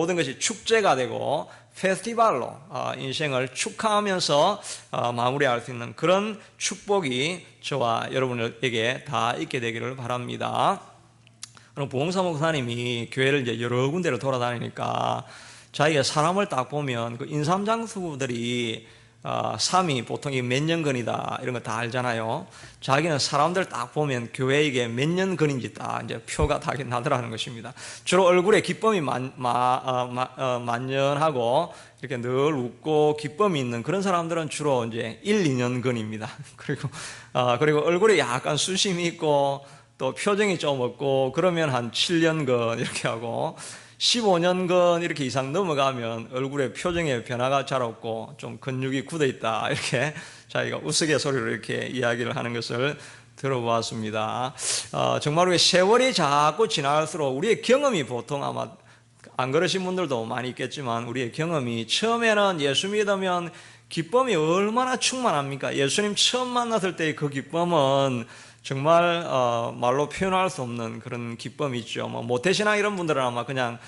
모든 것이 축제가 되고 페스티벌로 인생을 축하하면서 마무리할 수 있는 그런 축복이 저와 여러분에게 다 있게 되기를 바랍니다. 그럼 부흥사 목사님이 교회를 이제 여러 군데를 돌아다니니까 자기가 사람을 딱 보면 그 인삼장수들이 삶이 보통 몇 년근이다 이런 거 다 알잖아요. 자기는 사람들 딱 보면 교회 이게 몇 년근인지 딱 이제 표가 다 나더라는 것입니다. 주로 얼굴에 기쁨이 만연하고 이렇게 늘 웃고 기쁨이 있는 그런 사람들은 주로 이제 1, 2년근입니다. 그리고 얼굴에 약간 수심이 있고 또 표정이 좀 없고 그러면 한 7년근 이렇게 하고 15년근 이렇게 이상 넘어가면 얼굴에 표정에 변화가 잘 없고 좀 근육이 굳어 있다 이렇게 자기가 우스갯소리로 이렇게 이야기를 하는 것을 들어보았습니다. 정말 우리 세월이 자꾸 지날수록 우리의 경험이 보통 아마 안 그러신 분들도 많이 있겠지만 우리의 경험이 처음에는 예수 믿으면 기쁨이 얼마나 충만합니까? 예수님 처음 만났을 때의 그 기쁨은 정말 말로 표현할 수 없는 그런 기쁨이 있죠. 모태신앙 이런 분들은 아마 그냥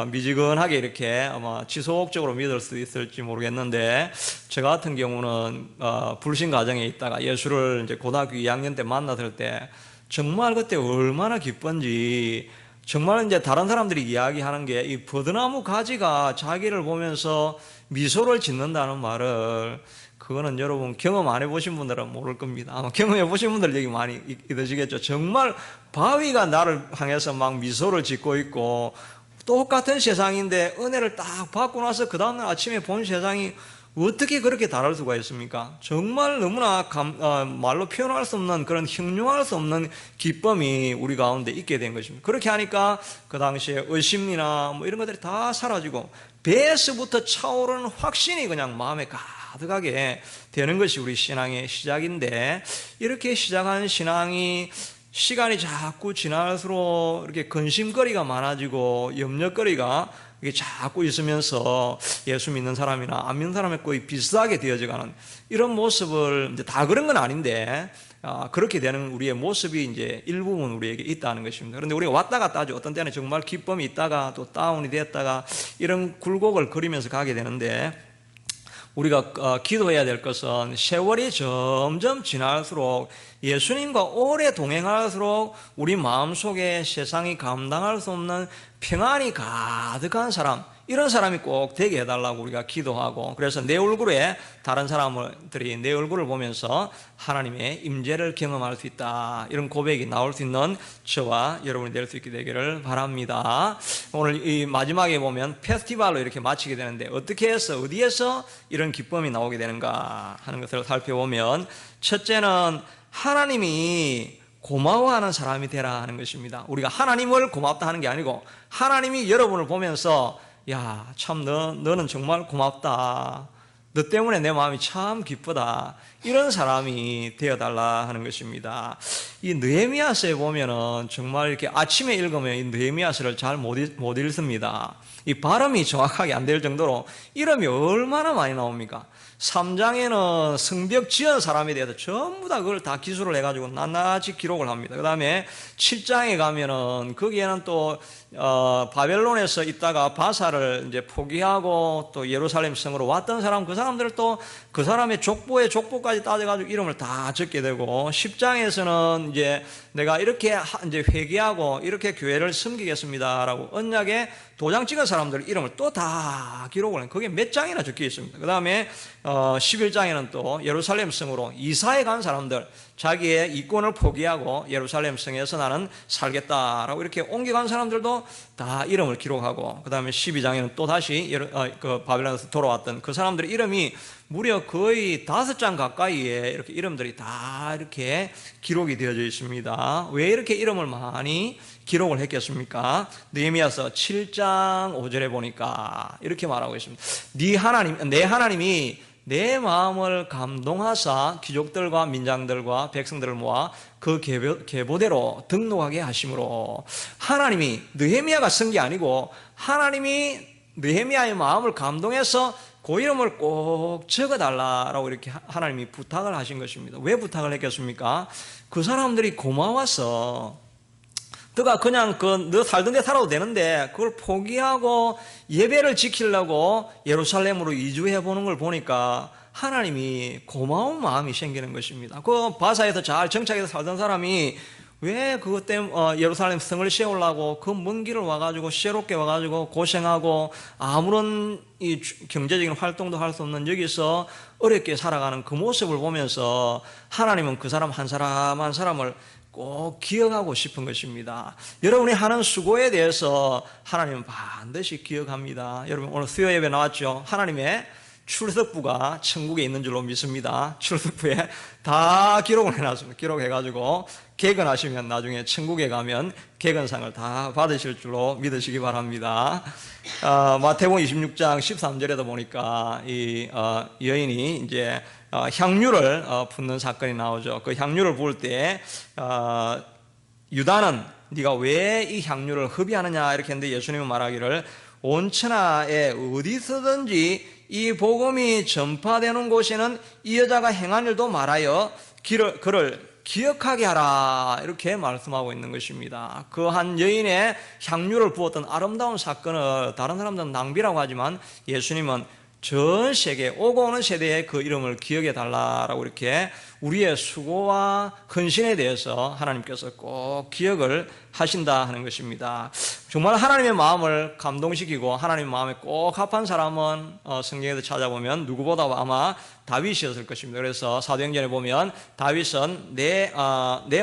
미지근하게 이렇게 아마 지속적으로 믿을 수 있을지 모르겠는데 저 같은 경우는 불신 가정에 있다가 예수를 이제 고등학교 2학년 때 만났을 때 정말 그때 얼마나 기쁜지 정말 이제 다른 사람들이 이야기하는 게 이 버드나무 가지가 자기를 보면서 미소를 짓는다는 말을 그거는 여러분 경험 안 해보신 분들은 모를 겁니다. 아마 경험해 보신 분들 얘기 많이 있으시겠죠. 정말 바위가 나를 향해서 막 미소를 짓고 있고 똑같은 세상인데 은혜를 딱 받고 나서 그 다음날 아침에 본 세상이 어떻게 그렇게 다를 수가 있습니까? 정말 너무나 말로 표현할 수 없는 그런 형용할 수 없는 기쁨이 우리 가운데 있게 된 것입니다. 그렇게 하니까 그 당시에 의심이나 뭐 이런 것들이 다 사라지고 배에서부터 차오르는 확신이 그냥 마음에 가득하게 되는 것이 우리 신앙의 시작인데 이렇게 시작한 신앙이 시간이 자꾸 지날수록 이렇게 근심거리가 많아지고 염려거리가 이게 자꾸 있으면서 예수 믿는 사람이나 안 믿는 사람의 거의 비슷하게 되어져가는 이런 모습을 이제 다 그런 건 아닌데 그렇게 되는 우리의 모습이 이제 일부분 우리에게 있다는 것입니다. 그런데 우리가 왔다 갔다 하죠. 어떤 때는 정말 기쁨이 있다가 또 다운이 됐다가 이런 굴곡을 그리면서 가게 되는데 우리가 기도해야 될 것은 세월이 점점 지날수록 예수님과 오래 동행할수록 우리 마음속에 세상이 감당할 수 없는 평안이 가득한 사람, 이런 사람이 꼭 되게 해달라고 우리가 기도하고, 그래서 내 얼굴에 다른 사람들이 내 얼굴을 보면서 하나님의 임재를 경험할 수 있다, 이런 고백이 나올 수 있는 저와 여러분이 될 수 있게 되기를 바랍니다. 오늘 이 마지막에 보면 페스티벌로 이렇게 마치게 되는데 어떻게 해서 어디에서 이런 기쁨이 나오게 되는가 하는 것을 살펴보면, 첫째는 하나님이 고마워하는 사람이 되라 하는 것입니다. 우리가 하나님을 고맙다 하는 게 아니고 하나님이 여러분을 보면서 야, 참 너는 정말 고맙다, 너 때문에 내 마음이 참 기쁘다, 이런 사람이 되어달라 하는 것입니다. 이 느헤미야서에 보면은 정말 이렇게 아침에 읽으면 이 느헤미야서를 잘 못 읽습니다. 이 발음이 정확하게 안 될 정도로 이름이 얼마나 많이 나옵니까? 3장에는 성벽 지은 사람에 대해서 전부 다 그걸 다 기술을 해가지고 낱낱이 기록을 합니다. 그 다음에 7장에 가면은 거기에는 또 바벨론에서 있다가 바사를 이제 포기하고 또 예루살렘 성으로 왔던 사람, 그 사람들을 또 그 사람의 족보의 족보까지 따져가지고 이름을 다 적게 되고, 10장에서는 이제 내가 이렇게 이제 회개하고 이렇게 교회를 섬기겠습니다라고 언약에 도장 찍은 사람들 이름을 또 다 기록을 해요. 그게 몇 장이나 적혀 있습니다. 그 다음에 11장에는 또 예루살렘 성으로 이사해 간 사람들, 자기의 이권을 포기하고 예루살렘 성에서 나는 살겠다라고 이렇게 옮겨간 사람들도 다 이름을 기록하고, 그 다음에 12장에는 또 다시 그 바벨론에서 돌아왔던 그 사람들의 이름이 무려 거의 5장 가까이에 이렇게 이름들이 다 이렇게 기록이 되어져 있습니다. 왜 이렇게 이름을 많이 기록을 했겠습니까? 느헤미야서 7장 5절에 보니까 이렇게 말하고 있습니다. 내 하나님이 내 마음을 감동하사 귀족들과 민장들과 백성들을 모아 그 계보대로 등록하게 하심으로, 하나님이, 느헤미야가 쓴 게 아니고 하나님이 느헤미야의 마음을 감동해서 그 이름을 꼭 적어달라고 이렇게 하나님이 부탁을 하신 것입니다. 왜 부탁을 했겠습니까? 그 사람들이 고마워서 너가 그냥 너 살던 데 살아도 되는데 그걸 포기하고 예배를 지키려고 예루살렘으로 이주해 보는 걸 보니까 하나님이 고마운 마음이 생기는 것입니다. 그 바사에서 잘 정착해서 살던 사람이 왜 그것 때문에 예루살렘 성을 세우려고 그 먼 길을 와가지고 새롭게 와가지고 고생하고 아무런 이 경제적인 활동도 할 수 없는 여기서 어렵게 살아가는 그 모습을 보면서 하나님은 그 사람 한 사람 한 사람을 꼭 기억하고 싶은 것입니다. 여러분이 하는 수고에 대해서 하나님은 반드시 기억합니다. 여러분 오늘 수요 예배 나왔죠? 하나님의 출석부가 천국에 있는 줄로 믿습니다. 출석부에 다 기록을 해놨습니다. 기록해가지고 개근하시면 나중에 천국에 가면 개근상을 다 받으실 줄로 믿으시기 바랍니다. 마태복음 26장 13절에도 보니까 이 여인이 이제 향유를 붓는 사건이 나오죠. 그 향유를 부을 때 유다는 네가 왜 이 향유를 흡입하느냐 이렇게 했는데 예수님은 말하기를 온 천하에 어디서든지 이 복음이 전파되는 곳에는 이 여자가 행한 일도 말하여 그를 기억하게 하라 이렇게 말씀하고 있는 것입니다. 그 한 여인의 향유를 부었던 아름다운 사건을 다른 사람들은 낭비라고 하지만 예수님은 전 세계 오고 오는 세대에 그 이름을 기억해 달라라고 이렇게 우리의 수고와 헌신에 대해서 하나님께서 꼭 기억을 하신다 하는 것입니다. 정말 하나님의 마음을 감동시키고 하나님의 마음에 꼭 합한 사람은 성경에서 찾아보면 누구보다 아마 다윗이었을 것입니다. 그래서 사도행전에 보면 다윗은 내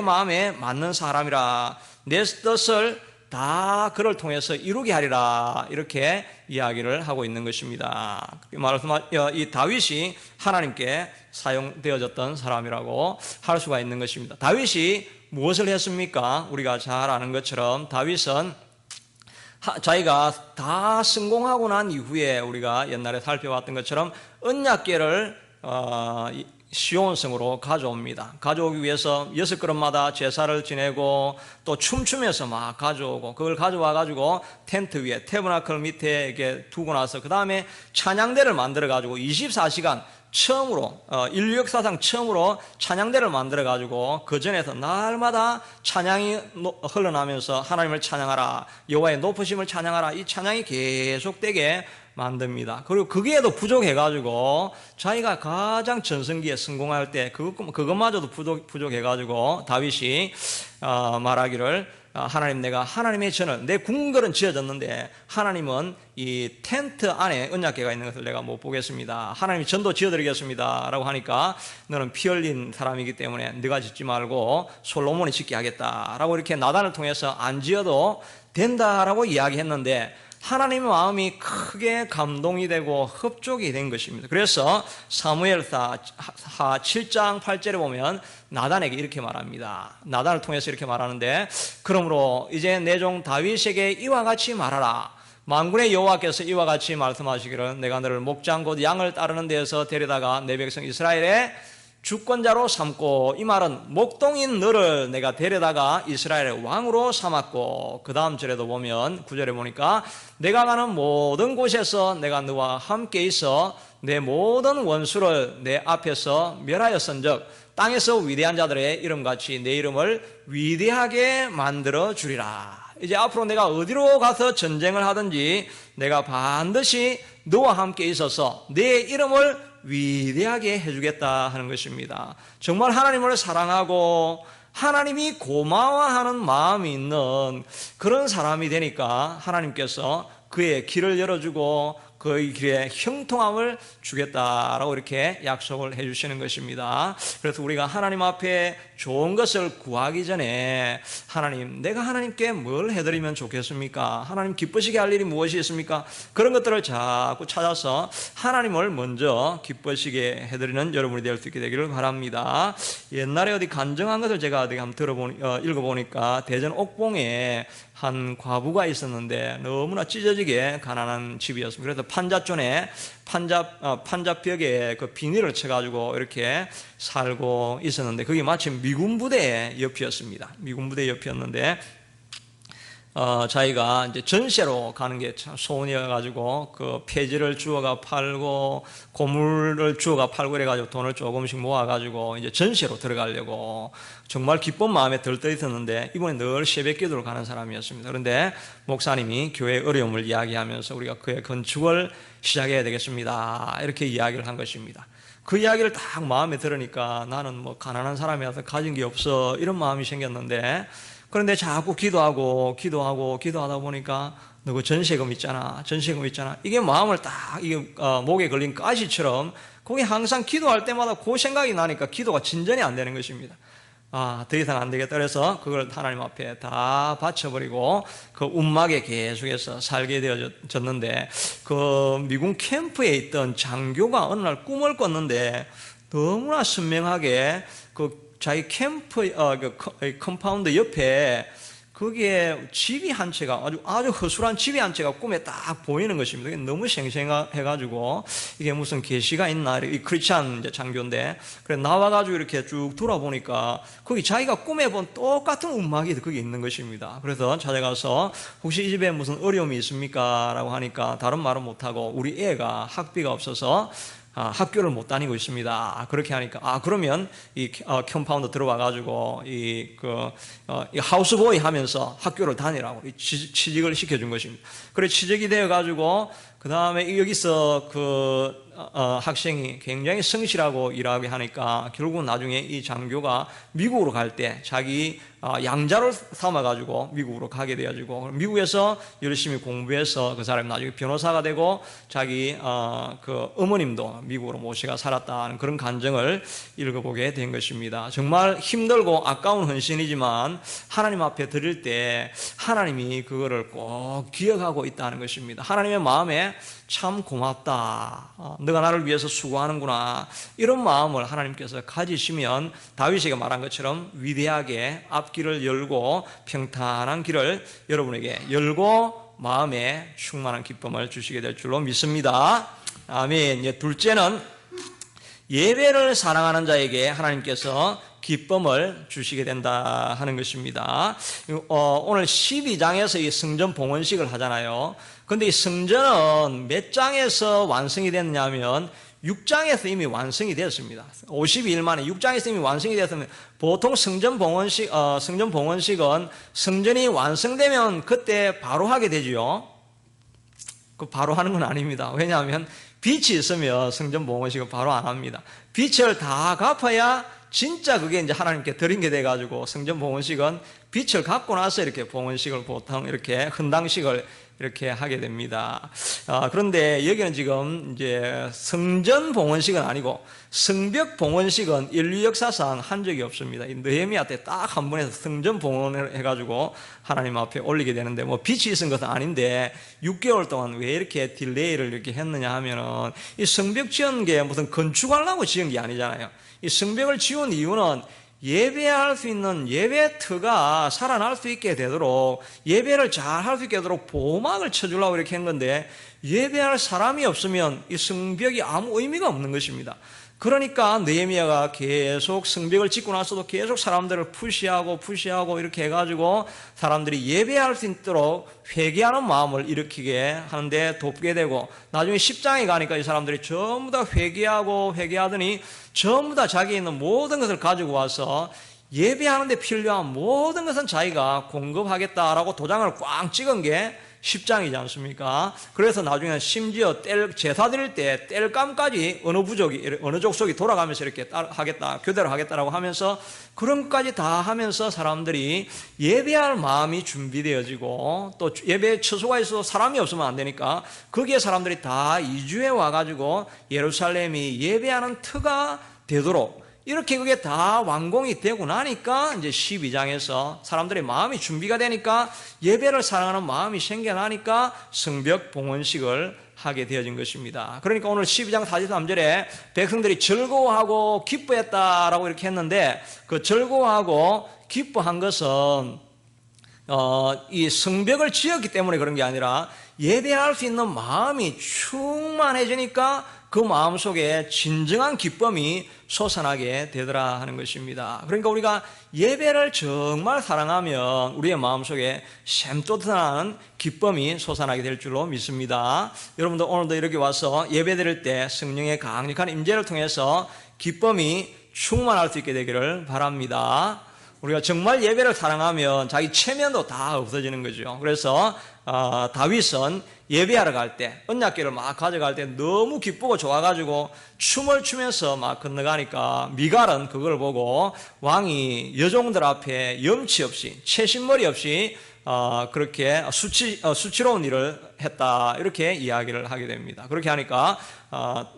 마음에 맞는 사람이라 내 뜻을 다 그를 통해서 이루게 하리라 이렇게 이야기를 하고 있는 것입니다. 이 다윗이 하나님께 사용되어졌던 사람이라고 할 수가 있는 것입니다. 다윗이 무엇을 했습니까? 우리가 잘 아는 것처럼 다윗은 자기가 다 성공하고 난 이후에 우리가 옛날에 살펴봤던 것처럼 언약궤를 시온성으로 가져옵니다. 가져오기 위해서 6걸음마다 제사를 지내고 또 춤추면서 막 가져오고 그걸 가져와 가지고 텐트 위에 태브나클 밑에 이렇게 두고 나서 그 다음에 찬양대를 만들어 가지고 24시간 처음으로 인류 역사상 처음으로 찬양대를 만들어 가지고 그 전에서 날마다 찬양이 흘러나면서 하나님을 찬양하라 여호와의 높으심을 찬양하라 이 찬양이 계속되게 만듭니다. 그리고 거기에도 부족해가지고 자기가 가장 전성기에 성공할 때 그것마저도 부족해가지고 다윗이 말하기를 하나님 내가 하나님의 전을 내 궁궐은 지어졌는데 하나님은 이 텐트 안에 언약궤가 있는 것을 내가 못 보겠습니다. 하나님이 전도 지어드리겠습니다 라고 하니까 너는 피 흘린 사람이기 때문에 네가 짓지 말고 솔로몬이 짓게 하겠다라고 이렇게 나단을 통해서 안 지어도 된다라고 이야기했는데 하나님의 마음이 크게 감동이 되고 흡족이 된 것입니다. 그래서 사무엘하 7장 8절에 보면 나단에게 이렇게 말합니다. 나단을 통해서 이렇게 말하는데 그러므로 이제 내 종 다윗에게 이와 같이 말하라. 만군의 여호와께서 이와 같이 말씀하시기를 내가 너를 목장 곧 양을 따르는 데에서 데려다가 내 백성 이스라엘의 주권자로 삼고 이 말은 목동인 너를 내가 데려다가 이스라엘의 왕으로 삼았고 그 다음 절에도 보면 9절에 보니까 내가 가는 모든 곳에서 내가 너와 함께 있어 내 모든 원수를 내 앞에서 멸하였은즉 땅에서 위대한 자들의 이름같이 내 이름을 위대하게 만들어 주리라. 이제 앞으로 내가 어디로 가서 전쟁을 하든지 내가 반드시 너와 함께 있어서 내 이름을 위대하게 해주겠다 하는 것입니다. 정말 하나님을 사랑하고 하나님이 고마워하는 마음이 있는 그런 사람이 되니까 하나님께서 그의 길을 열어주고 그의 길에 형통함을 주겠다라고 이렇게 약속을 해주시는 것입니다. 그래서 우리가 하나님 앞에 좋은 것을 구하기 전에 하나님, 내가 하나님께 뭘 해드리면 좋겠습니까? 하나님 기쁘시게 할 일이 무엇이 있습니까? 그런 것들을 자꾸 찾아서 하나님을 먼저 기쁘시게 해드리는 여러분이 될 수 있게 되기를 바랍니다. 옛날에 어디 간증한 것을 제가 어디 한번 읽어보니까 대전 옥봉에 한 과부가 있었는데 너무나 찢어지게 가난한 집이었습니다. 그래서 판잣존에 판잣벽에 그 비닐을 쳐가지고 이렇게 살고 있었는데 그게 마침 미군 부대 옆이었습니다. 미군 부대 옆이었는데 자기가 이제 전세로 가는 게 참 소원이어가지고 그 폐지를 주워가 팔고 고물을 주워가 팔고 그래가지고 돈을 조금씩 모아가지고 이제 전세로 들어가려고 정말 기쁜 마음에 들떠 있었는데 이번에 늘 새벽 기도를 가는 사람이었습니다. 그런데 목사님이 교회 어려움을 이야기하면서 우리가 그의 건축을 시작해야 되겠습니다. 이렇게 이야기를 한 것입니다. 그 이야기를 딱 마음에 들으니까 나는 뭐 가난한 사람이라서 가진 게 없어 이런 마음이 생겼는데 그런데 자꾸 기도하다 보니까 너 그 전세금 있잖아. 이게 마음을 딱 이게 목에 걸린 가시처럼 그게 항상 기도할 때마다 그 생각이 나니까 기도가 진전이 안 되는 것입니다. 더 이상 안 되겠다. 그래서 그걸 하나님 앞에 다 바쳐버리고 그 움막에 계속해서 살게 되어졌는데 그 미군 캠프에 있던 장교가 어느 날 꿈을 꿨는데 너무나 선명하게 그 자기 캠프 컴파운드 옆에 거기에 집이 한 채가 아주 허술한 집이 한 채가 꿈에 딱 보이는 것입니다. 너무 생생해가지고 이게 무슨 계시가 있나 이 크리스찬 장교인데 그래 나와가지고 이렇게 쭉 돌아보니까 거기 자기가 꿈에 본 똑같은 움막이 거기 있는 것입니다. 그래서 찾아가서 혹시 이 집에 무슨 어려움이 있습니까? 라고 하니까 다른 말은 못하고 우리 애가 학비가 없어서 학교를 못 다니고 있습니다. 그렇게 하니까 그러면 이 컴파운드 들어와 가지고 이 하우스보이 하면서 학교를 다니라고 취직을 시켜준 것입니다. 그래 취직이 되어 가지고 그 다음에 여기서 학생이 굉장히 성실하고 일하게 하니까 결국 나중에 이 장교가 미국으로 갈 때 자기 양자를 삼아가지고 미국으로 가게 되어지고 미국에서 열심히 공부해서 그 사람이 나중에 변호사가 되고 자기 그 어머님도 미국으로 모시가 살았다는 그런 간증을 읽어보게 된 것입니다. 정말 힘들고 아까운 헌신이지만 하나님 앞에 드릴 때 하나님이 그거를 꼭 기억하고 있다는 것입니다. 하나님의 마음에 참 고맙다. 너가 나를 위해서 수고하는구나. 이런 마음을 하나님께서 가지시면 다윗에게 말한 것처럼 위대하게 앞길을 열고 평탄한 길을 여러분에게 열고 마음에 충만한 기쁨을 주시게 될 줄로 믿습니다. 아멘. 둘째는 예배를 사랑하는 자에게 하나님께서 기쁨을 주시게 된다 하는 것입니다. 오늘 12장에서 이 성전 봉헌식을 하잖아요. 근데 이 성전은 몇 장에서 완성이 됐냐면 6장에서 이미 완성이 되었습니다. 52일 만에 6장에서 이미 완성이 되었으면 보통 성전 봉헌식은 성전이 완성되면 그때 바로 하게 되죠. 그 바로 하는 건 아닙니다. 왜냐하면 빛이 있으면 성전 봉헌식은 바로 안 합니다. 빛을 다 갚아야 진짜 그게 이제 하나님께 드린 게 돼가지고 성전 봉헌식은 빛을 갚고 나서 이렇게 봉헌식을 보통 이렇게 헌당식을 이렇게 하게 됩니다. 그런데 여기는 지금 이제 성전 봉헌식은 아니고 성벽 봉헌식은 인류 역사상 한 적이 없습니다. 느헤미야 때 딱 한 번에서 성전 봉헌을 해가지고 하나님 앞에 올리게 되는데 뭐 빛이 있은 것은 아닌데 6개월 동안 왜 이렇게 딜레이를 이렇게 했느냐 하면은 이 성벽 지은 게 무슨 건축하려고 지은 게 아니잖아요. 이 성벽을 지은 이유는 예배할 수 있는 예배터가 살아날 수 있게 되도록 예배를 잘 할 수 있게 되도록 보호막을 쳐주려고 이렇게 한 건데 예배할 사람이 없으면 이 성벽이 아무 의미가 없는 것입니다. 그러니까 느헤미야가 계속 성벽을 짓고 나서도 계속 사람들을 푸시하고 이렇게 해가지고 사람들이 예배할 수 있도록 회개하는 마음을 일으키게 하는데 돕게 되고 나중에 10장에 가니까 이 사람들이 전부 다 회개하더니 전부 다 자기에 있는 모든 것을 가지고 와서 예배하는데 필요한 모든 것은 자기가 공급하겠다라고 도장을 꽝 찍은 게 10장이지 않습니까? 그래서 나중에 심지어 제사 드릴 때 뗄감까지 어느 족속이 돌아가면서 이렇게 교대로 하겠다라고 하면서 그런 것까지 다 하면서 사람들이 예배할 마음이 준비되어지고 또 예배 처소가 있어도 사람이 없으면 안 되니까 거기에 사람들이 다 이주해 와가지고 예루살렘이 예배하는 터가 되도록 이렇게 그게 다 완공이 되고 나니까 이제 12장에서 사람들의 마음이 준비가 되니까 예배를 사랑하는 마음이 생겨나니까 성벽 봉헌식을 하게 되어진 것입니다. 그러니까 오늘 12장 43절에 백성들이 즐거워하고 기뻐했다라고 이렇게 했는데 그 즐거워하고 기뻐한 것은 이 성벽을 지었기 때문에 그런 게 아니라 예배할 수 있는 마음이 충만해지니까 그 마음 속에 진정한 기쁨이 솟아나게 되더라 하는 것입니다. 그러니까 우리가 예배를 정말 사랑하면 우리의 마음 속에 샘솟아나는 기쁨이 솟아나게 될 줄로 믿습니다. 여러분들 오늘도 이렇게 와서 예배 드릴 때 성령의 강력한 임재를 통해서 기쁨이 충만할 수 있게 되기를 바랍니다. 우리가 정말 예배를 사랑하면 자기 체면도 다 없어지는 거죠. 그래서 다윗은 예배하러 갈 때, 언약궤를 막 가져갈 때 너무 기쁘고 좋아가지고 춤을 추면서 막 건너가니까 미갈은 그걸 보고 왕이 여종들 앞에 염치 없이, 채신머리 없이 그렇게 수치로운 일을 했다, 이렇게 이야기를 하게 됩니다. 그렇게 하니까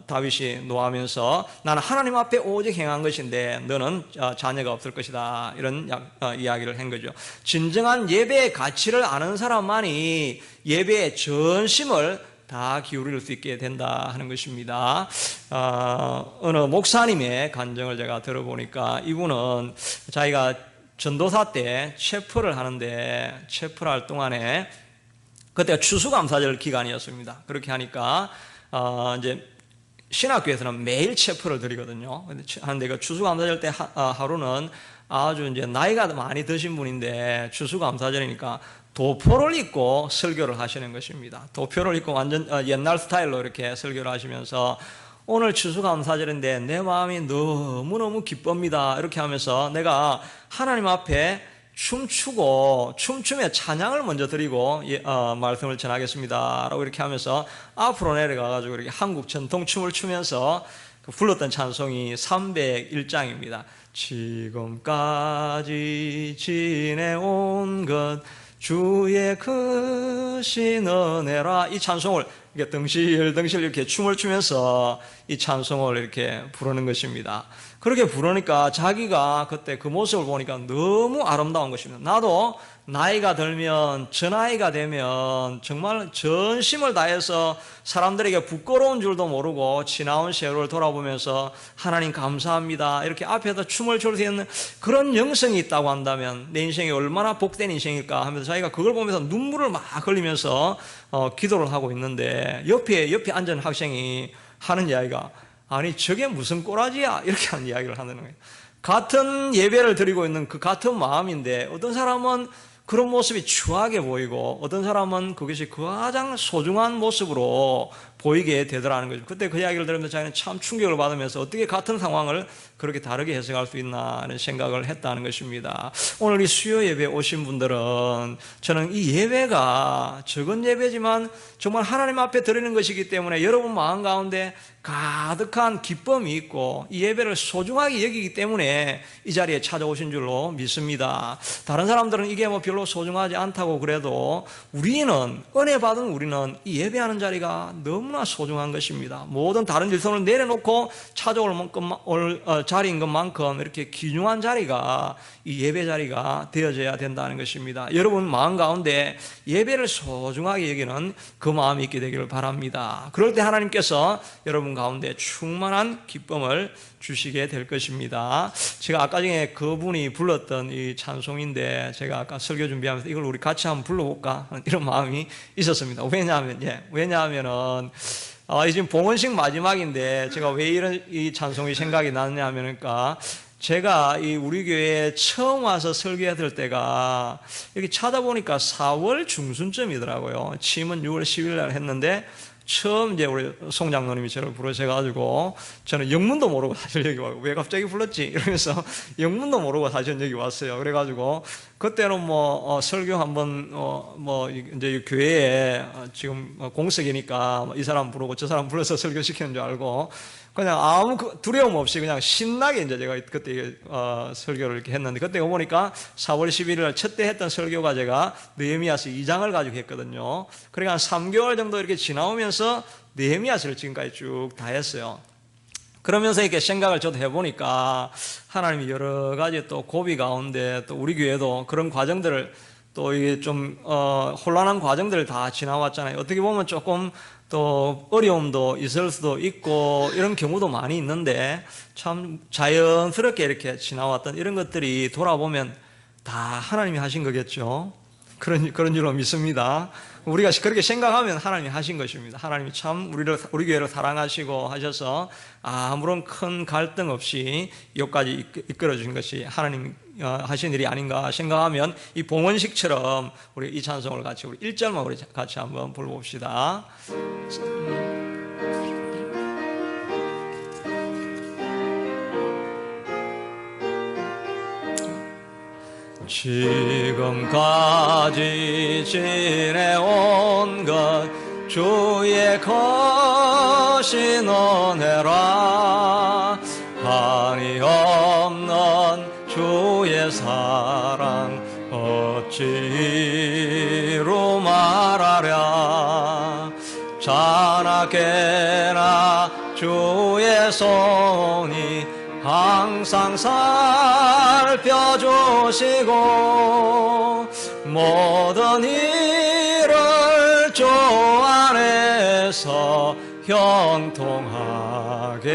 다윗이 노하면서 나는 하나님 앞에 오직 행한 것인데 너는 자녀가 없을 것이다, 이런 이야기를 한 거죠. 진정한 예배의 가치를 아는 사람만이 예배의 전심을 다 기울일 수 있게 된다 하는 것입니다. 어느 목사님의 간증을 제가 들어보니까 이분은 자기가 전도사 때 체프를 하는데, 체프를 할 동안에 그때가 추수감사절 기간이었습니다. 그렇게 하니까 이제 신학교에서는 매일 체프를 드리거든요. 하는데 그 추수감사절 때 하루는 아주 이제 나이가 많이 드신 분인데 추수감사절이니까 도포를 입고 설교를 하시는 것입니다. 도표를 입고 완전 옛날 스타일로 이렇게 설교를 하시면서 오늘 추수감사절인데 내 마음이 너무너무 기쁩니다, 이렇게 하면서 내가 하나님 앞에 춤추고 춤추며 찬양을 먼저 드리고 말씀을 전하겠습니다 라고 이렇게 하면서 앞으로 내려가가지고 이렇게 한국 전통춤을 추면서 불렀던 찬송이 301장입니다. 지금까지 지내온 것 주의 크신 은혜라, 이 찬송을 이렇게 덩실덩실 이렇게 춤을 추면서 이 찬송을 이렇게 부르는 것입니다. 그렇게 부르니까 자기가 그때 그 모습을 보니까 너무 아름다운 것입니다. 나도 나이가 들면, 저 나이가 되면 정말 전심을 다해서 사람들에게 부끄러운 줄도 모르고 지나온 세월을 돌아보면서 하나님 감사합니다, 이렇게 앞에서 춤을 출 수 있는 그런 영성이 있다고 한다면 내 인생이 얼마나 복된 인생일까 하면서 자기가 그걸 보면서 눈물을 막 흘리면서 기도를 하고 있는데 옆에 앉은 학생이 하는 이야기가, 아니 저게 무슨 꼬라지야, 이렇게 하는 이야기를 하는 거예요. 같은 예배를 드리고 있는 그 같은 마음인데 어떤 사람은 그런 모습이 추하게 보이고 어떤 사람은 그것이 가장 소중한 모습으로 보이게 되더라는 거죠. 그때 그 이야기를 들으면서 자기는 참 충격을 받으면서 어떻게 같은 상황을 그렇게 다르게 해석할 수 있나 하는 생각을 했다는 것입니다. 오늘 이 수요 예배에 오신 분들은 저는 이 예배가 적은 예배지만 정말 하나님 앞에 드리는 것이기 때문에 여러분 마음 가운데 가득한 기쁨이 있고 이 예배를 소중하게 여기기 때문에 이 자리에 찾아오신 줄로 믿습니다. 다른 사람들은 이게 뭐 별로 소중하지 않다고 그래도 우리는, 은혜 받은 우리는 이 예배하는 자리가 너무나 소중한 것입니다. 모든 다른 일선을 내려놓고 찾아올 자리인 것만큼 이렇게 귀중한 자리가 이 예배 자리가 되어져야 된다는 것입니다. 여러분 마음 가운데 예배를 소중하게 여기는 그 마음이 있게 되기를 바랍니다. 그럴 때 하나님께서 여러분 가운데 충만한 기쁨을 주시게 될 것입니다. 제가 아까 전에 그분이 불렀던 이 찬송인데 제가 아까 설교 준비하면서 이걸 우리 같이 한번 불러볼까 하는 이런 마음이 있었습니다. 왜냐하면은 지금 봉헌식 마지막인데 제가 왜 이런 이 찬송이 생각이 나느냐 하면은 제가 이 우리 교회에 처음 와서 설교했을 때가 이렇게 찾아보니까 4월 중순쯤이더라고요. 취임은 6월 10일 날 했는데 처음 이제 우리 송 장로님이 저를 부르셔가지고 저는 영문도 모르고 사실 여기 와요. 왜 갑자기 불렀지? 이러면서 영문도 모르고 사실 여기 왔어요. 그래가지고 그때는 설교 한번 이제 교회에 지금 공석이니까 이 사람 부르고 저 사람 불러서 설교시키는 줄 알고 그냥 아무 두려움 없이 그냥 신나게 이제 제가 그때 설교를 이렇게 했는데 그때 보니까 4월 11일 날 첫 때 했던 설교가 제가 느헤미야서 2장을 가지고 했거든요. 그러니까 한 3개월 정도 이렇게 지나오면서 느헤미야서를 지금까지 쭉 다 했어요. 그러면서 이렇게 생각을 저도 해보니까 하나님이 여러 가지 또 고비 가운데 또 우리 교회도 그런 과정들을 또 이게 좀 혼란한 과정들을 다 지나왔잖아요. 어떻게 보면 조금 또 어려움도 있을 수도 있고 이런 경우도 많이 있는데 참 자연스럽게 이렇게 지나왔던 이런 것들이 돌아보면 다 하나님이 하신 거겠죠. 그런 줄로 믿습니다. 우리가 그렇게 생각하면 하나님이 하신 것입니다. 하나님이 참 우리 교회를 사랑하시고 하셔서 아무런 큰 갈등 없이 여기까지 이끌어 주신 것이 하나님 하신 일이 아닌가 생각하면 이 봉헌식처럼 우리 이 찬송을 같이 우리 1절만 우리 같이 한번 불러봅시다. 지금까지 지내온 것 주의 거신 은혜라. 한이 없는 주의 사랑 어찌로 말하랴. 자나깨나 주의 손이 항상 살펴주시고 모든 일을 주 안에서 형통하게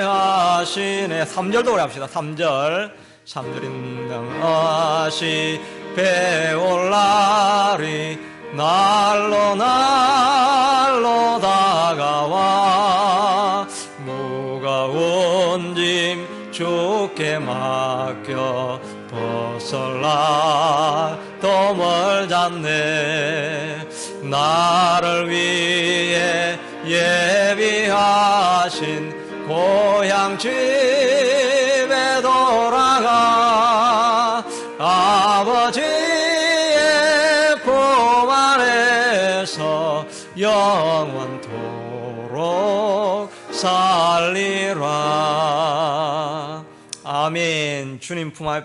하시네. 3절도 오래 합시다. 3절 인당하시 배울 날이 날로 다가와 무거운 짐 주께 맡겨 벗을라 더 멀잖네. 나를 위해 예비하신 고향 집에 돌아가 아버지의 품 안에서 영원토록 살리라. 아멘. 주님 품에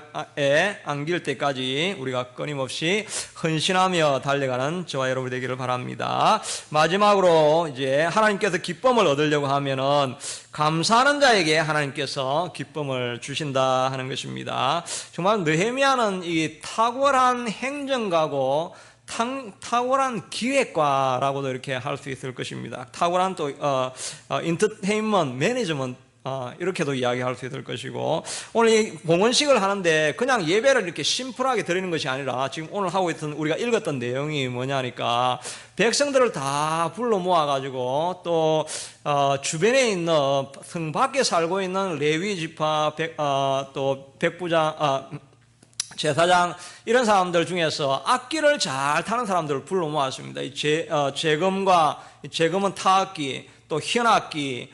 안길 때까지 우리가 끊임없이 헌신하며 달려가는 저와 여러분이 되기를 바랍니다. 마지막으로 이제 하나님께서 기쁨을 얻으려고 하면은 감사하는 자에게 하나님께서 기쁨을 주신다 하는 것입니다. 정말 느헤미야는 이 탁월한 행정가고 탁월한 기획과라고도 이렇게 할 수 있을 것입니다. 탁월한 또 인터테인먼트 매니지먼트 이렇게도 이야기할 수 있을 것이고, 오늘 이 봉헌식을 하는데 그냥 예배를 이렇게 심플하게 드리는 것이 아니라 지금 오늘 하고 있던 우리가 읽었던 내용이 뭐냐니까 백성들을 다 불러 모아가지고 또 주변에 있는 성 밖에 살고 있는 레위 지파 또 백부장 제사장 이런 사람들 중에서 악기를 잘 타는 사람들을 불러 모았습니다. 재금은 타악기, 또 현악기,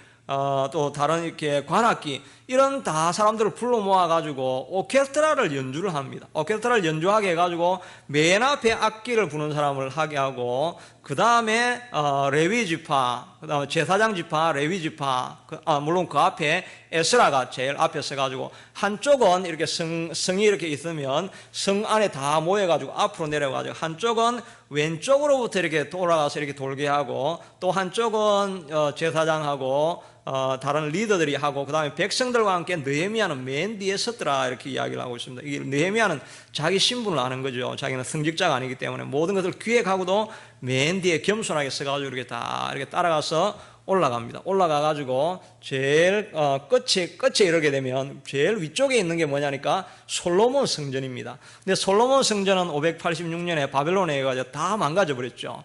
또 다른 이렇게 관악기 이런 다 사람들을 불러 모아가지고 오케스트라를 연주를 합니다. 오케스트라를 연주하게 해가지고 맨 앞에 악기를 부는 사람을 하게 하고 그 다음에 레위 지파, 그 다음에 제사장 지파, 레위 지파, 물론 그 앞에 에스라가 제일 앞에 서가지고 한쪽은 이렇게 성이 이렇게 있으면 성 안에 다 모여가지고 앞으로 내려가지고 한쪽은 왼쪽으로부터 이렇게 돌아가서 이렇게 돌게 하고 또 한쪽은 제사장하고 다른 리더들이 하고 그 다음에 백성들과 함께 느헤미야는 맨 뒤에 섰더라 이렇게 이야기를 하고 있습니다. 이 느헤미야는 자기 신분을 아는 거죠. 자기는 승직자가 아니기 때문에 모든 것을 기획하고도 맨 뒤에 겸손하게 서가지고 이렇게 다 이렇게 따라가서 올라갑니다. 올라가가지고 제일 끝에 이르게 되면 제일 위쪽에 있는 게 뭐냐니까 솔로몬 성전입니다. 근데 솔로몬 성전은 586년에 바벨론에 의해서 다 망가져 버렸죠.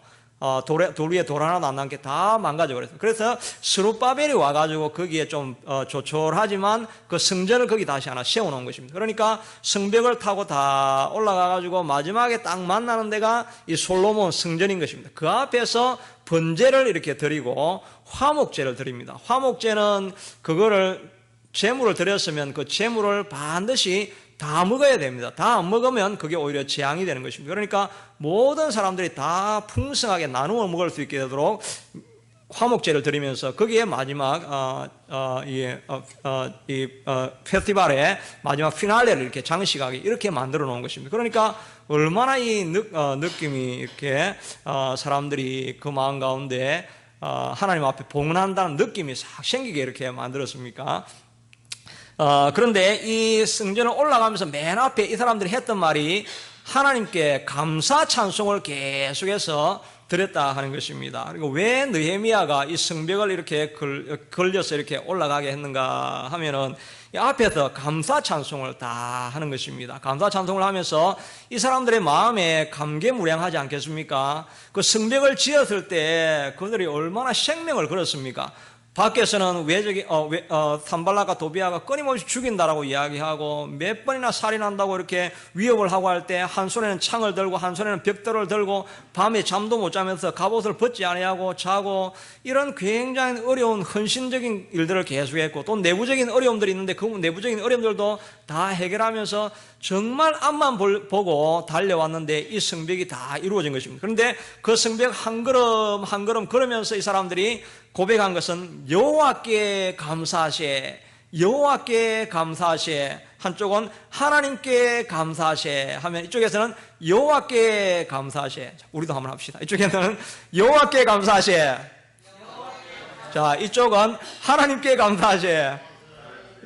돌 위에 돌 하나도 안 남게 다 망가져 버렸어요. 그래서 스룹바벨이 와가지고 거기에 좀 조촐하지만 그 성전을 거기 다시 하나 세워놓은 것입니다. 그러니까 성벽을 타고 다 올라가가지고 마지막에 딱 만나는 데가 이 솔로몬 성전인 것입니다. 그 앞에서 번제를 이렇게 드리고 화목제를 드립니다. 화목제는 그거를 제물을 드렸으면 그 제물을 반드시 다 먹어야 됩니다. 다 안 먹으면 그게 오히려 재앙이 되는 것입니다. 그러니까 모든 사람들이 다 풍성하게 나누어 먹을 수 있게 되도록 화목제를 드리면서 거기에 마지막 이 페스티벌의 마지막 피날레를 이렇게 장식하게 이렇게 만들어 놓은 것입니다. 그러니까 얼마나 이 느낌이 이렇게 사람들이 그 마음 가운데 하나님 앞에 봉헌한다는 느낌이 싹 생기게 이렇게 만들었습니까? 그런데 이 성전을 올라가면서 맨 앞에 이 사람들이 했던 말이 하나님께 감사 찬송을 계속해서 드렸다 하는 것입니다. 그리고 왜 느헤미야가 이 성벽을 이렇게 걸려서 이렇게 올라가게 했는가 하면은 이 앞에서 감사 찬송을 다 하는 것입니다. 감사 찬송을 하면서 이 사람들의 마음에 감개무량하지 않겠습니까? 그 성벽을 지었을 때 그들이 얼마나 생명을 걸었습니까? 밖에서는 산발락과 도비아가 끊임없이 죽인다라고 이야기하고 몇 번이나 살인한다고 이렇게 위협을 하고 할 때 한 손에는 창을 들고 한 손에는 벽돌을 들고 밤에 잠도 못 자면서 갑옷을 벗지 아니하고 자고 이런 굉장히 어려운 헌신적인 일들을 계속했고 또 내부적인 어려움들이 있는데 그 내부적인 어려움들도 다 해결하면서 정말 앞만 보고 달려왔는데 이 성벽이 다 이루어진 것입니다. 그런데 그 성벽 한 걸음 한 걸음 걸으면서 이 사람들이 고백한 것은 여호와께 감사하시에, 여호와께 감사하시에. 한쪽은 하나님께 감사하시에 하면 이쪽에서는 여호와께 감사하시에. 우리도 한번 합시다. 이쪽에서는 여호와께 감사하시에. 자, 이쪽은 하나님께 감사하시에.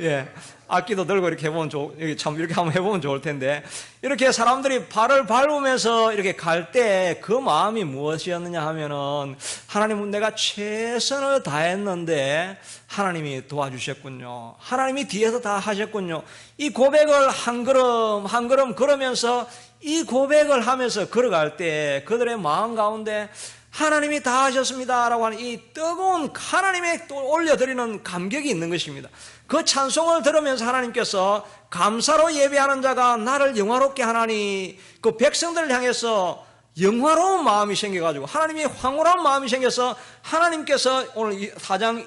예. 악기도 들고 이렇게 해보면 이렇게 한번 해보면 좋을 텐데, 이렇게 사람들이 발을 밟으면서 이렇게 갈 때 그 마음이 무엇이었느냐 하면은, 하나님은 내가 최선을 다했는데 하나님이 도와주셨군요. 하나님이 뒤에서 다 하셨군요. 이 고백을 한 걸음 한 걸음 걸으면서 이 고백을 하면서 걸어갈 때 그들의 마음 가운데 하나님이 다 하셨습니다 라고 하는 이 뜨거운 하나님의 또 올려드리는 감격이 있는 것입니다. 그 찬송을 들으면서 하나님께서 감사로 예배하는 자가 나를 영화롭게 하나니, 그 백성들을 향해서 영화로운 마음이 생겨가지고 하나님이 황홀한 마음이 생겨서 하나님께서 오늘 4장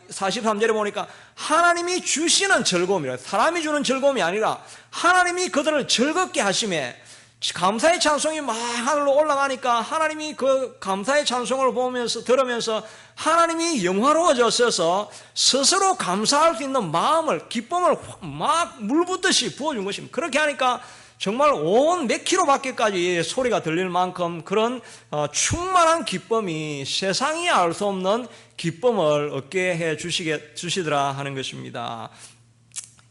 43절에 보니까 하나님이 주시는 즐거움이라, 사람이 주는 즐거움이 아니라 하나님이 그들을 즐겁게 하심에, 감사의 찬송이 막 하늘로 올라가니까 하나님이 그 감사의 찬송을 보면서 들으면서 하나님이 영화로워졌어서 스스로 감사할 수 있는 마음을, 기쁨을 막 물붓듯이 부어준 것입니다. 그렇게 하니까 정말 온 몇 킬로밖에까지 소리가 들릴 만큼 그런 충만한 기쁨이, 세상이 알 수 없는 기쁨을 얻게 해 주시더라 하는 것입니다.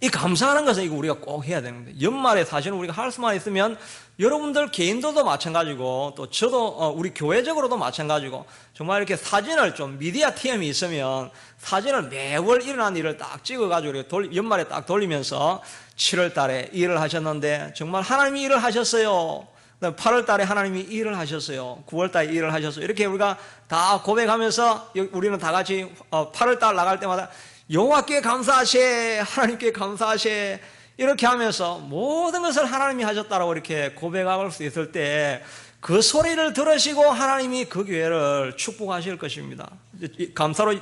이 감사하는 것은 이거 우리가 꼭 해야 되는데, 연말에 사실은 우리가 할 수만 있으면 여러분들 개인들도 마찬가지고 또 저도 우리 교회적으로도 마찬가지고 정말 이렇게 사진을 좀 미디어 TM이 있으면 사진을 매월 일어난 일을 딱 찍어가지고 연말에 딱 돌리면서 7월 달에 일을 하셨는데 정말 하나님이 일을 하셨어요. 8월 달에 하나님이 일을 하셨어요. 9월 달에 일을 하셨어요. 이렇게 우리가 다 고백하면서 우리는 다 같이 8월 달 나갈 때마다 여호와께 감사하시에, 하나님께 감사하시에, 이렇게 하면서 모든 것을 하나님이 하셨다라고 이렇게 고백할 수 있을 때 그 소리를 들으시고 하나님이 그 교회를 축복하실 것입니다. 감사로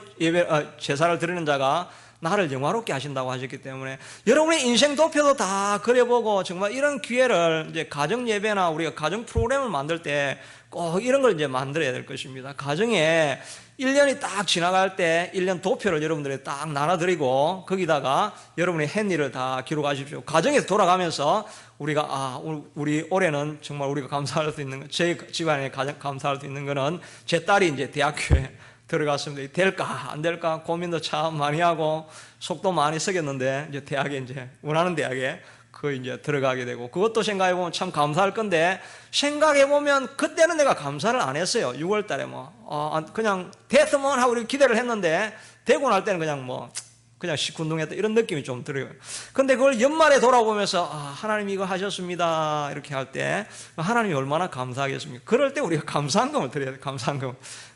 제사를 드리는 자가 나를 영화롭게 하신다고 하셨기 때문에 여러분의 인생 도표도 다 그려보고 정말 이런 기회를 이제 가정 예배나 우리가 가정 프로그램을 만들 때 꼭 이런 걸 이제 만들어야 될 것입니다. 가정에 1년이 딱 지나갈 때 1년 도표를 여러분들이 딱 나눠드리고 거기다가 여러분의 한 일을 다 기록하십시오. 가정에서 돌아가면서 우리가 우리 올해는 정말 우리가 감사할 수 있는 것, 제 집안에 가장 감사할 수 있는 거는 제 딸이 이제 대학교에 들어갔습니다. 될까 안 될까 고민도 참 많이 하고 속도 많이 썩였는데 이제 대학에 이제 원하는 대학에 이제 들어가게 되고, 그것도 생각해보면 참 감사할 건데, 생각해보면 그때는 내가 감사를 안 했어요. 6월 달에 그냥 됐으면 하고 이렇게 기대를 했는데, 되고 날 때는 그냥 시큰둥했다 이런 느낌이 좀 들어요. 근데 그걸 연말에 돌아보면서 하나님 이거 하셨습니다 이렇게 할 때 하나님이 얼마나 감사하겠습니까? 그럴 때 우리가 감사한금을 드려야 돼요.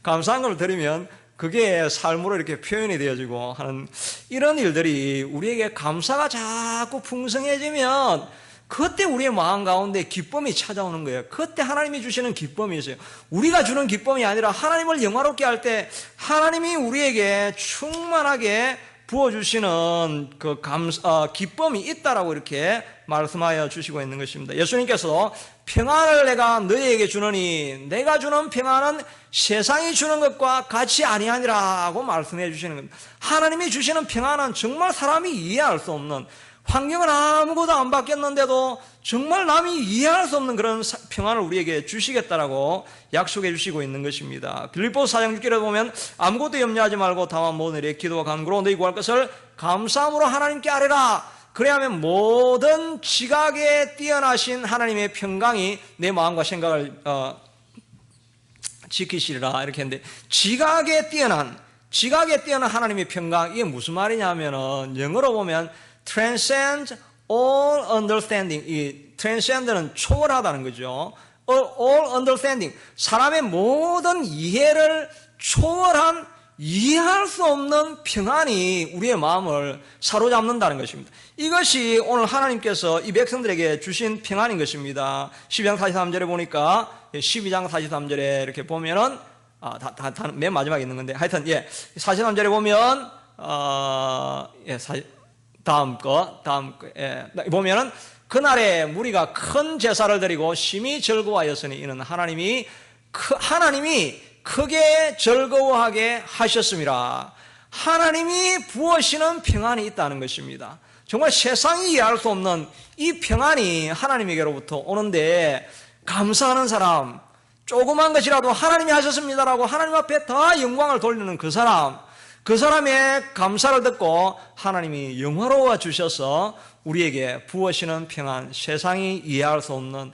감사한금을 드리면 그게 삶으로 이렇게 표현이 되어지고 하는 이런 일들이 우리에게 감사가 자꾸 풍성해지면 그때 우리의 마음 가운데 기쁨이 찾아오는 거예요. 그때 하나님이 주시는 기쁨이 있어요. 우리가 주는 기쁨이 아니라 하나님을 영화롭게 할 때 하나님이 우리에게 충만하게 부어주시는 그 기쁨이 있다라고 이렇게 말씀하여 주시고 있는 것입니다. 예수님께서 평안을 내가 너희에게 주노니 내가 주는 평안은 세상이 주는 것과 같이 아니하니라고 말씀해 주시는 겁니다. 하나님이 주시는 평안은 정말 사람이 이해할 수 없는, 환경은 아무것도 안 바뀌었는데도 정말 남이 이해할 수 없는 그런 평안을 우리에게 주시겠다라고 약속해 주시고 있는 것입니다. 빌립보서 4장 6절에 보면 아무것도 염려하지 말고 다만 모든 일에 기도와 간구로 너희 구할 것을 감사함으로 하나님께 아뢰라. 그래야 하면 모든 지각에 뛰어나신 하나님의 평강이 내 마음과 생각을 지키시리라 이렇게 했는데, 지각에 뛰어난 하나님의 평강, 이게 무슨 말이냐면은 영어로 보면 transcend all understanding. 이 transcend는 초월하다는 거죠. all understanding, 사람의 모든 이해를 초월한, 이해할 수 없는 평안이 우리의 마음을 사로잡는다는 것입니다. 이것이 오늘 하나님께서 이 백성들에게 주신 평안인 것입니다. 12장 43절에 보니까, 12장 43절에 이렇게 보면은, 맨 마지막에 있는 건데, 하여튼, 43절에 보면, 다음 거, 보면은, 그날에 무리가 큰 제사를 드리고 심히 즐거워하였으니 이는 하나님이 크게 즐거워하게 하셨습니다. 하나님이 부으시는 평안이 있다는 것입니다. 정말 세상이 이해할 수 없는 이 평안이 하나님에게로부터 오는데, 감사하는 사람, 조그만 것이라도 하나님이 하셨습니다라고 하나님 앞에 다 영광을 돌리는 그 사람의 감사를 듣고 하나님이 영화로워 주셔서 우리에게 부으시는 평안, 세상이 이해할 수 없는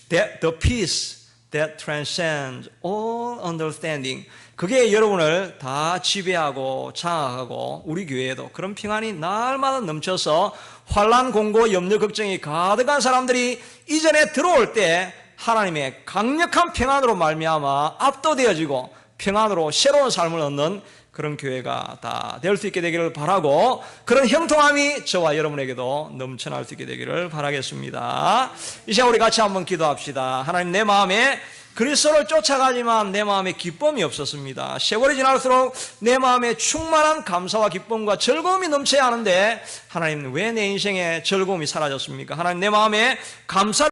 the peace that transcends all understanding, 그게 여러분을 다 지배하고 장악하고 우리 교회에도 그런 평안이 날마다 넘쳐서 환난, 공고, 염려, 걱정이 가득한 사람들이 이전에 들어올 때 하나님의 강력한 평안으로 말미암아 압도되어지고 평안으로 새로운 삶을 얻는 그런 교회가 다 될 수 있게 되기를 바라고, 그런 형통함이 저와 여러분에게도 넘쳐날 수 있게 되기를 바라겠습니다. 이 시간 우리 같이 한번 기도합시다. 하나님, 내 마음에 그리스도를 쫓아가지만 내 마음에 기쁨이 없었습니다. 세월이 지날수록 내 마음에 충만한 감사와 기쁨과 즐거움이 넘쳐야 하는데, 하나님 왜 내 인생에 즐거움이 사라졌습니까? 하나님, 내 마음에 감사